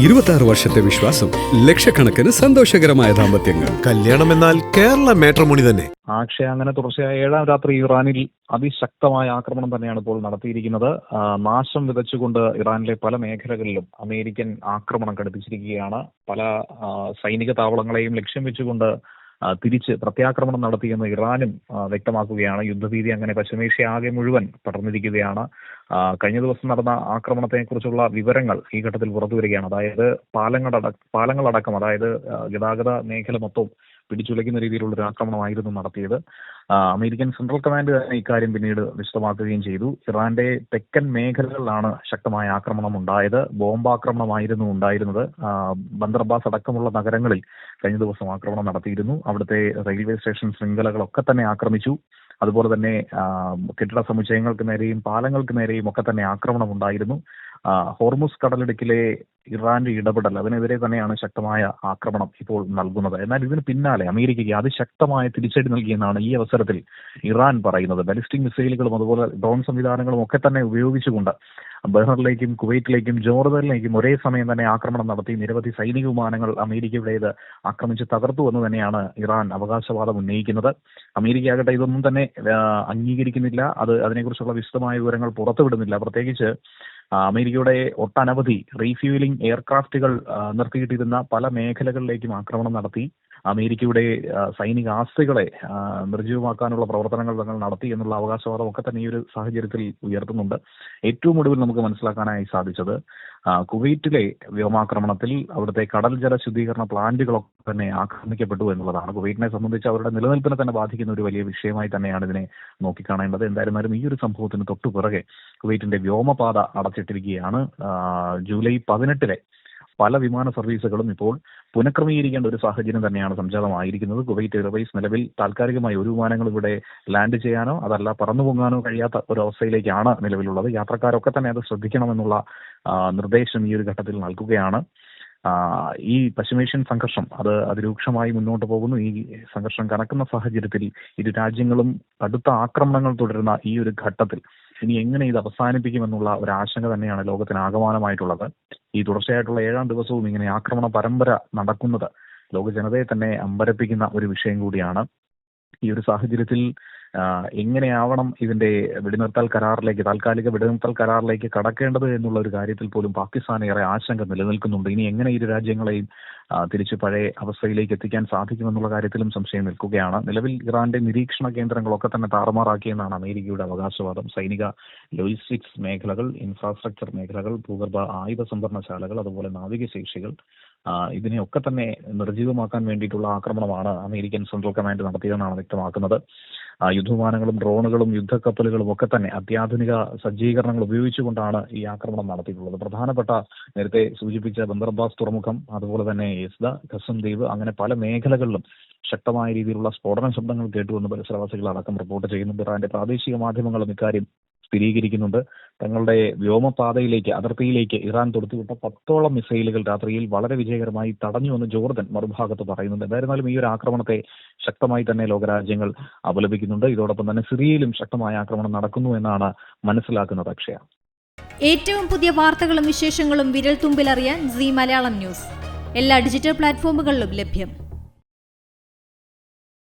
26 വർഷത്തെ വിശ്വാസം, ലക്ഷക്കണക്കിന് സന്തോഷകരമായ ദാമ്പത്യങ്ങൾ. കല്യാണം എന്നാൽ കേരള മാട്രിമോണി തന്നെ. ആക്ഷയ അങ്ങനെ തുടർച്ചയായ 7ാം രാത്രി ഇറാനിൽ അതിശക്തമായ ആക്രമണം തന്നെയാണ് ഇപ്പോൾ നടത്തിയിരിക്കുന്നത്. നാശം വിതച്ചുകൊണ്ട് ഇറാനിലെ പല മേഖലകളിലും അമേരിക്കൻ ആക്രമണം ഘടിപ്പിച്ചിരിക്കുകയാണ്. പല സൈനിക താവളങ്ങളെയും ലക്ഷ്യം വെച്ചുകൊണ്ട് തിരിച്ച് പ്രത്യാക്രമണം നടത്തിയെന്ന് ഇറാനും വ്യക്തമാക്കുകയാണ്. യുദ്ധഭീതി അങ്ങനെ പശ്ചിമേഷ്യ ആകെ മുഴുവൻ പടർന്നിരിക്കുകയാണ്. കഴിഞ്ഞ ദിവസം നടന്ന ആക്രമണത്തെക്കുറിച്ചുള്ള വിവരങ്ങൾ ഈ ഘട്ടത്തിൽ പുറത്തു വരികയാണ്. അതായത് പാലങ്ങളടക്കം, അതായത് ഗതാഗത മേഖല മൊത്തം പിടിച്ചുലയ്ക്കുന്ന രീതിയിലുള്ള ഒരു ആക്രമണമായിരുന്നു നടത്തിയത്. അമേരിക്കൻ സെൻട്രൽ കമാൻഡ് തന്നെ ഇക്കാര്യം പിന്നീട് വിശദമാക്കുകയും ചെയ്തു. ഇറാന്റെ തെക്കൻ മേഖലകളിലാണ് ശക്തമായ ആക്രമണം ഉണ്ടായത്. ബോംബാക്രമണമായിരുന്നു ഉണ്ടായിരുന്നത്. ബന്ദർ അബ്ബാസ് അടക്കമുള്ള നഗരങ്ങളിൽ കഴിഞ്ഞ ദിവസം ആക്രമണം നടത്തിയിരുന്നു. അവിടുത്തെ റെയിൽവേ സ്റ്റേഷൻ ശൃംഖലകളൊക്കെ തന്നെ ആക്രമിച്ചു. അതുപോലെ തന്നെ കെട്ടിട സമുച്ചയങ്ങൾക്ക് നേരെയും പാലങ്ങൾക്ക് നേരെയും ഒക്കെ തന്നെ ആക്രമണം ഉണ്ടായിരുന്നു. ഹോർമുസ് കടലിടുക്കിലെ ഇറാന്റെ ഇടപെടൽ, അതിനെതിരെ തന്നെയാണ് ശക്തമായ ആക്രമണം ഇപ്പോൾ നൽകുന്നത്. എന്നാൽ ഇതിന് പിന്നാലെ അമേരിക്കയ്ക്ക് അതിശക്തമായ തിരിച്ചടി നൽകിയെന്നാണ് ഈ അവസരത്തിൽ ഇറാൻ പറയുന്നത്. ബാലിസ്റ്റിക് മിസൈലുകളും അതുപോലെ ഡ്രോൺ സംവിധാനങ്ങളും ഒക്കെ തന്നെ ഉപയോഗിച്ചുകൊണ്ട് ബഹ്റിനിലേക്കും കുവൈറ്റിലേക്കും ജോർദനിലേക്കും ഒരേ സമയം തന്നെ ആക്രമണം നടത്തി നിരവധി സൈനിക വിമാനങ്ങൾ അമേരിക്കയുടേത് ആക്രമിച്ച് തകർത്തു എന്ന് തന്നെയാണ് ഇറാൻ അവകാശവാദം ഉന്നയിക്കുന്നത്. അമേരിക്കയാകട്ടെ ഇതൊന്നും തന്നെ അംഗീകരിക്കുന്നില്ല. അതിനെക്കുറിച്ചുള്ള വിശദമായ വിവരങ്ങൾ പുറത്തുവിടുന്നില്ല. പ്രത്യേകിച്ച് അമേരിക്കയുടെ ഒട്ടനവധി റീഫ്യൂലിംഗ് എയർക്രാഫ്റ്റുകൾ നിർത്തിയിട്ടിരുന്ന പല മേഖലകളിലേക്കും ആക്രമണം നടത്തി അമേരിക്കയുടെ സൈനിക ആസ്തികളെ നിർജ്ജീവമാക്കാനുള്ള പ്രവർത്തനങ്ങൾ തങ്ങൾ നടത്തി എന്നുള്ള അവകാശവാദം ഒക്കെ തന്നെ ഈ ഒരു സാഹചര്യത്തിൽ ഉയർത്തുന്നുണ്ട്. ഏറ്റവും ഒടുവിൽ നമുക്ക് മനസ്സിലാക്കാനായി സാധിച്ചത് കുവൈറ്റിലെ വ്യോമാക്രമണത്തിൽ അവിടുത്തെ കടൽ ജല ശുദ്ധീകരണ പ്ലാന്റുകളൊക്കെ തന്നെ ആക്രമിക്കപ്പെട്ടു എന്നുള്ളതാണ്. കുവൈറ്റിനെ സംബന്ധിച്ച് അവരുടെ നിലനിൽപ്പിനെ തന്നെ ബാധിക്കുന്ന ഒരു വലിയ വിഷയമായി തന്നെയാണ് ഇതിനെ നോക്കിക്കാണേണ്ടത്. എന്തായിരുന്നാലും ഈ ഒരു സംഭവത്തിന് തൊട്ടു പിറകെ കുവൈറ്റിന്റെ വ്യോമപാത അടച്ചിട്ടിരിക്കുകയാണ്. ജൂലൈ 18 പല വിമാന സർവീസുകളും ഇപ്പോൾ പുനഃക്രമീകരിക്കേണ്ട ഒരു സാഹചര്യം തന്നെയാണ് സംജാതമായിരിക്കുന്നത്. കുവൈറ്റ് എയർവേസ് നിലവിൽ താൽക്കാലികമായി ഒരു വിമാനങ്ങൾ ഇവിടെ ലാൻഡ് ചെയ്യാനോ അതല്ല പറന്നു പോകാനോ കഴിയാത്ത ഒരു അവസ്ഥയിലേക്കാണ് നിലവിലുള്ളത്. യാത്രക്കാരൊക്കെ തന്നെ അത് ശ്രദ്ധിക്കണമെന്നുള്ള നിർദ്ദേശം ഈ ഒരു ഘട്ടത്തിൽ നൽകുകയാണ്. ഈ പശ്ചിമേഷ്യൻ സംഘർഷം അത് അതിരൂക്ഷമായി മുന്നോട്ട് പോകുന്നു. ഈ സംഘർഷം കനക്കുന്ന സാഹചര്യത്തിൽ ഇരു രാജ്യങ്ങളും കടുത്ത ആക്രമണങ്ങൾ തുടരുന്ന ഈ ഒരു ഘട്ടത്തിൽ ഇനി എങ്ങനെ ഇത് അവസാനിപ്പിക്കുമെന്നുള്ള ഒരു ആശങ്ക തന്നെയാണ് ലോകത്തിന് ആകമാനമായിട്ടുള്ളത്. ഈ തുടർച്ചയായിട്ടുള്ള 7ാം ദിവസവും ഇങ്ങനെ ആക്രമണ പരമ്പര നടക്കുന്നത് ലോക ജനതയെ തന്നെ അമ്പരപ്പിക്കുന്ന ഒരു വിഷയം കൂടിയാണ്. ഈ ഒരു സാഹചര്യത്തിൽ എങ്ങനെയാവണം ഇതിന്റെ താൽക്കാലിക വെടിനിർത്തൽ കരാറിലേക്ക് കടക്കേണ്ടത് എന്നുള്ള ഒരു കാര്യത്തിൽ പോലും പാകിസ്ഥാൻ ഏറെ ആശങ്ക നിലനിൽക്കുന്നുണ്ട്. ഇനി എങ്ങനെ ഇരു രാജ്യങ്ങളെയും തിരിച്ച് പഴയ അവസ്ഥയിലേക്ക് എത്തിക്കാൻ സാധിക്കുമെന്നുള്ള കാര്യത്തിലും സംശയം നിൽക്കുകയാണ്. നിലവിൽ ഇറാന്റെ നിരീക്ഷണ കേന്ദ്രങ്ങളൊക്കെ തന്നെ താറുമാറാക്കിയെന്നാണ് അമേരിക്കയുടെ അവകാശവാദം. സൈനിക ലോജിസ്റ്റിക്സ് മേഖലകൾ, ഇൻഫ്രാസ്ട്രക്ചർ മേഖലകൾ, ഭൂഗർഭ ആയുധ സംഭരണശാലകൾ, അതുപോലെ നാവികശേഷികൾ, ഇതിനെയൊക്കെ തന്നെ നിർജ്ജീവമാക്കാൻ വേണ്ടിയിട്ടുള്ള ആക്രമണമാണ് അമേരിക്കൻ സെൻട്രൽ കമാൻഡ് നടത്തിയതെന്നാണ് വ്യക്തമാക്കുന്നത്. യുദ്ധവിമാനങ്ങളും ഡ്രോണുകളും യുദ്ധക്കപ്പലുകളും ഒക്കെ തന്നെ അത്യാധുനിക സജ്ജീകരണങ്ങൾ ഉപയോഗിച്ചുകൊണ്ടാണ് ഈ ആക്രമണം നടത്തിയിട്ടുള്ളത്. പ്രധാനപ്പെട്ട നേരത്തെ സൂചിപ്പിച്ച ബന്ദർ അബ്ബാസ് തുറമുഖം, അതുപോലെ തന്നെ യെസ്ദ, ഖസം ദ്വീപ്, അങ്ങനെ പല മേഖലകളിലും ശക്തമായ രീതിയിലുള്ള സ്ഫോടന ശബ്ദങ്ങൾ കേട്ടുവെന്ന് പരിസരവാസികൾ അടക്കം റിപ്പോർട്ട് ചെയ്യുന്നുണ്ട്. ഇറാന്റെ പ്രാദേശിക മാധ്യമങ്ങളും ഇക്കാര്യം സ്ഥിരീകരിക്കുന്നുണ്ട്. തങ്ങളുടെ വ്യോമപാതയിലേക്ക്, അതിർത്തിയിലേക്ക് ഇറാൻ തൊടുത്തുവിട്ട 10ഓളം മിസൈലുകൾ രാത്രിയിൽ വളരെ വിജയകരമായി തടഞ്ഞുവെന്ന് ജോർദൻ മറുഭാഗത്ത് പറയുന്നുണ്ട്. എന്തായിരുന്നാലും ഈ ഒരു ആക്രമണത്തെ ശക്തമായി തന്നെ ലോകരാജ്യങ്ങൾ അപലപിക്കുന്നുണ്ട്. ഇതോടൊപ്പം തന്നെ സിറിയയിലും ശക്തമായ ആക്രമണം നടക്കുന്നു എന്നാണ് മനസ്സിലാക്കുന്നത്. അക്ഷയ, ഏറ്റവും പുതിയ വാർത്തകളും വിശേഷങ്ങളും വിരൽ തുമ്പിലറിയാൻ സീ മലയാളം ന്യൂസ് എല്ലാ ഡിജിറ്റൽ പ്ലാറ്റ്ഫോമുകളിലും ലഭ്യം.